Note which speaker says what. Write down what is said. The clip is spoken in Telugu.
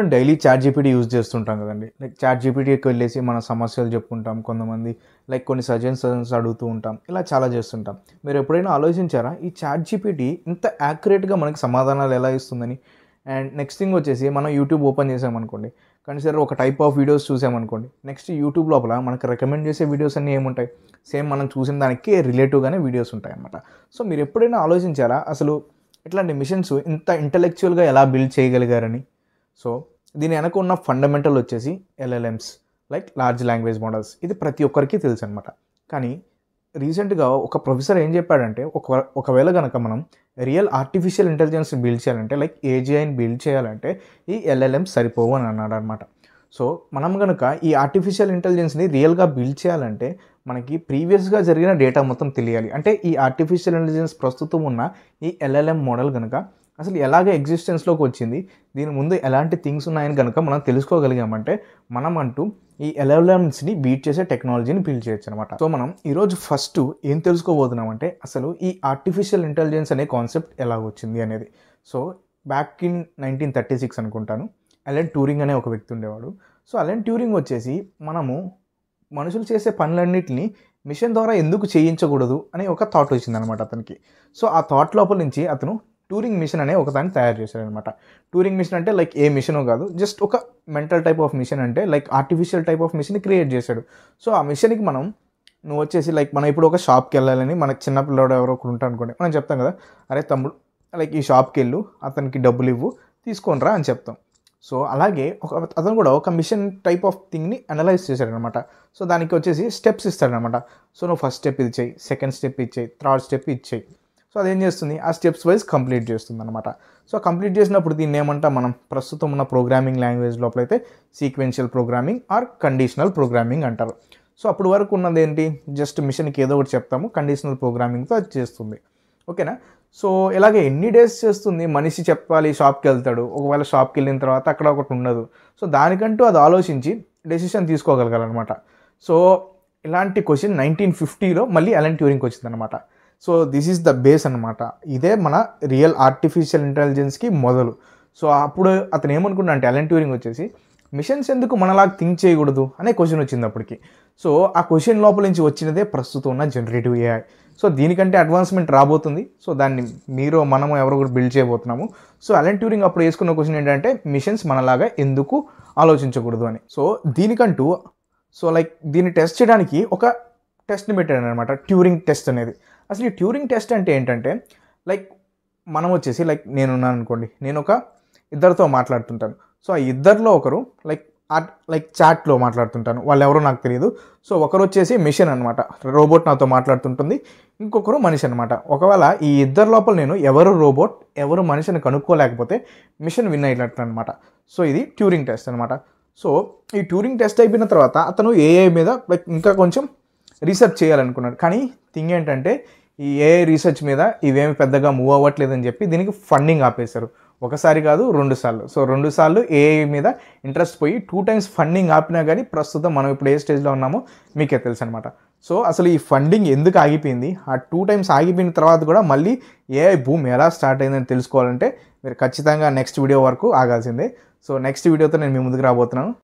Speaker 1: అందరం డైలీ చాట్ జీపీటీ యూజ్ చేస్తుంటాం కదండి. లైక్ చాట్ జీపీటీకి వెళ్ళేసి మన సమస్యలు చెప్పుకుంటాం. కొంతమంది లైక్ కొన్ని సజెషన్స్ అడుగుతూ ఉంటాం. ఇలా చాలా చేస్తుంటాం. మీరు ఎప్పుడైనా ఆలోచించారా ఈ చాట్ జీపీటీ ఇంత యాక్యురేట్గా మనకి సమాధానాలు ఎలా ఇస్తుందని? అండ్ నెక్స్ట్ థింగ్ వచ్చేసి మనం యూట్యూబ్ ఓపెన్ చేసామనుకోండి, కన్సిడర్ ఒక టైప్ ఆఫ్ వీడియోస్ చూసామనుకోండి, నెక్స్ట్ యూట్యూబ్ లోపల మనకు రికమెండ్ చేసే వీడియోస్ అన్నీ ఏముంటాయి? సేమ్ మనం చూసిన దానికి రిలేటివ్గానే వీడియోస్ ఉంటాయి అన్నమాట. సో మీరు ఎప్పుడైనా ఆలోచించారా అసలు ఇట్లాంటి మిషన్స్ ఇంత ఇంటలెక్చువల్గా ఎలా బిల్డ్ చేయగలిగారని? సో దీని వెనక ఉన్న ఫండమెంటల్ వచ్చేసి LLMs, like large language models. ఇది ప్రతి ఒక్కరికి తెలుసు అనమాట. కానీ రీసెంట్గా ఒక ప్రొఫెసర్ ఏం చెప్పాడంటే, ఒకవేళ కనుక మనం రియల్ ఆర్టిఫిషియల్ ఇంటెలిజెన్స్ బిల్డ్ చేయాలంటే, లైక్ ఏజీఐని బిల్డ్ చేయాలంటే ఈ ఎల్ఎల్ఎమ్స్ సరిపోవు అని అన్నాడు అనమాట. సో మనం కనుక ఈ ఆర్టిఫిషియల్ ఇంటెలిజెన్స్ని రియల్గా బిల్డ్ చేయాలంటే మనకి ప్రీవియస్గా జరిగిన డేటా మొత్తం తెలియాలి. అంటే ఈ ఆర్టిఫిషియల్ ఇంటెలిజెన్స్ ప్రస్తుతం ఉన్న ఈ ఎల్ఎల్ఎం మోడల్ కనుక అసలు ఎలాగ ఎగ్జిస్టెన్స్లోకి వచ్చింది, దీని ముందు ఎలాంటి థింగ్స్ ఉన్నాయని కనుక మనం తెలుసుకోగలిగామంటే మనం అంటూ ఈ ఎల్ఎల్ఎమ్స్ని బీట్ చేసే టెక్నాలజీని బిల్డ్ చేయొచ్చు అనమాట. సో మనం ఈరోజు ఫస్ట్ ఏం తెలుసుకోబోతున్నామంటే అసలు ఈ ఆర్టిఫిషియల్ ఇంటెలిజెన్స్ అనే కాన్సెప్ట్ ఎలా వచ్చింది అనేది. సో బ్యాక్ ఇన్ 1936 అనుకుంటాను, అలెన్ ట్యూరింగ్ అనే ఒక వ్యక్తి ఉండేవాడు. సో అలెన్ ట్యూరింగ్ వచ్చేసి మనుషులు చేసే పనులన్నింటినీ మిషన్ ద్వారా ఎందుకు చేయించకూడదు అనే ఒక థాట్ వచ్చిందనమాట అతనికి. సో ఆ థాట్ లోపల నుంచి అతను ట్యూరింగ్ మిషన్ అనే ఒకదాన్ని తయారు చేశాడనమాట. ట్యూరింగ్ మిషన్ అంటే లైక్ ఏ మిషనో కాదు, జస్ట్ ఒక మెంటల్ టైప్ ఆఫ్ మిషన్, అంటే like artificial type of machine create చేశాడు. సో ఆ మిషన్కి నువ్వు వచ్చేసి లైక్ మనం ఇప్పుడు ఒక షాప్కి వెళ్ళాలని మనకు చిన్నపిల్లడు ఎవరో ఒకరు ఉంటారు అనుకోండి, మనం చెప్తాం కదా, అరే తమ్ముడు లైక్ ఈ షాప్కి వెళ్ళు, అతనికి డబ్బులు ఇవ్వు, తీసుకోనరా అని చెప్తాం. సో అలాగే అతను కూడా ఒక మిషన్ టైప్ ఆఫ్ థింగ్ని అనలైజ్ చేశాడనమాట. సో దానికి వచ్చేసి స్టెప్స్ ఇస్తాడనమాట. సో నువ్వు ఫస్ట్ స్టెప్ ఇది చేయి, సెకండ్ స్టెప్ ఇచ్చేయి, థర్డ్ స్టెప్ ఇచ్చేయి. సో అదేం చేస్తుంది, ఆ స్టెప్స్ వైజ్ కంప్లీట్ చేస్తుంది అనమాట. సో కంప్లీట్ చేసినప్పుడు దీన్ని ఏమంటాం మనం, ప్రస్తుతం ఉన్న ప్రోగ్రామింగ్ లాంగ్వేజ్ లోపలైతే sequential programming are conditional programming అంటారు. సో అప్పుడు వరకు ఉన్నది ఏంటి, జస్ట్ మిషన్కి ఏదో ఒకటి చెప్తాము, కండిషనల్ ప్రోగ్రామింగ్తో అది చేస్తుంది. ఓకేనా? సో ఇలాగే ఎన్ని డేస్ చేస్తుంది, మనిషి చెప్పాలి, షాప్కి వెళ్తాడు, ఒకవేళ షాప్కి వెళ్ళిన తర్వాత అక్కడ ఒకటి ఉండదు. సో దానికంటూ అది ఆలోచించి డెసిషన్ తీసుకోగలగాలన్నమాట. సో ఇలాంటి క్వశ్చన్ 1950లో మళ్ళీ అలెన్ ట్యూరింగ్కి వచ్చిందనమాట. So this is the base అనమాట. ఇదే మన రియల్ ఆర్టిఫిషియల్ ఇంటెలిజెన్స్కి మొదలు. సో అప్పుడు అతను ఏమనుకున్నా అంటే అలెన్ ట్యూరింగ్ వచ్చేసి మిషన్స్ ఎందుకు మనలాగా థింక్ చేయకూడదు అనే క్వశ్చన్ వచ్చింది అప్పటికి. సో ఆ క్వశ్చన్ లోపల నుంచి వచ్చినదే ప్రస్తుతం ఉన్న జనరేటివ్ ఏఐ. సో దీనికంటే అడ్వాన్స్మెంట్ రాబోతుంది. సో దాన్ని మనము ఎవరో కూడా బిల్డ్ చేయబోతున్నాము. సో అలెన్ ట్యూరింగ్ అప్పుడు వేసుకున్న క్వశ్చన్ ఏంటంటే మిషన్స్ మనలాగా ఎందుకు ఆలోచించకూడదు అని. సో దీనికంటూ దీన్ని టెస్ట్ చేయడానికి ఒక టెస్ట్ని పెట్టాడు అనమాట, ట్యూరింగ్ టెస్ట్ అనేది. అసలు ఈ ట్యూరింగ్ టెస్ట్ అంటే ఏంటంటే మనం వచ్చేసి నేనున్నాను అనుకోండి, నేను ఒక ఇద్దరితో మాట్లాడుతుంటాను. సో ఆ ఇద్దరిలో ఒకరు చాట్లో మాట్లాడుతుంటాను, వాళ్ళు ఎవరో నాకు తెలియదు. సో ఒకరు వచ్చేసి మిషన్ అనమాట, రోబోట్ నాతో మాట్లాడుతుంటుంది, ఇంకొకరు మనిషి అనమాట. ఒకవేళ ఈ ఇద్దరు లోపల నేను ఎవరు రోబోట్ ఎవరు మనిషిని కనుక్కోలేకపోతే మిషన్ విన్ అయినట్టు అనమాట. సో ఇది ట్యూరింగ్ టెస్ట్ అనమాట. సో ఈ ట్యూరింగ్ టెస్ట్ అయిపోయిన తర్వాత అతను ఏఐ మీద ఇంకా కొంచెం రీసెర్చ్ చేయాలనుకున్నాడు. కానీ థింగ్ ఏంటంటే ఈ ఏఐ రీసెర్చ్ మీద ఇవేమి పెద్దగా మూవ్ అవ్వట్లేదని చెప్పి దీనికి ఫండింగ్ ఆపేశారు. ఒకసారి కాదు 2 సార్లు. సో 2 సార్లు ఏఐ మీద ఇంట్రెస్ట్ పోయి 2 times ఫండింగ్ ఆపినా కానీ ప్రస్తుతం మనం ఇప్పుడు ఏ స్టేజ్లో ఉన్నామో మీకే తెలుసు అనమాట. సో అసలు ఈ ఫండింగ్ ఎందుకు ఆగిపోయింది, ఆ 2 times ఆగిపోయిన తర్వాత కూడా మళ్ళీ ఏఐ బూమ్ ఎలా స్టార్ట్ అయిందని తెలుసుకోవాలంటే మీరు ఖచ్చితంగా నెక్స్ట్ వీడియో వరకు ఆగాల్సిందే. సో నెక్స్ట్ వీడియోతో నేను మీ ముందుకు రాబోతున్నాను.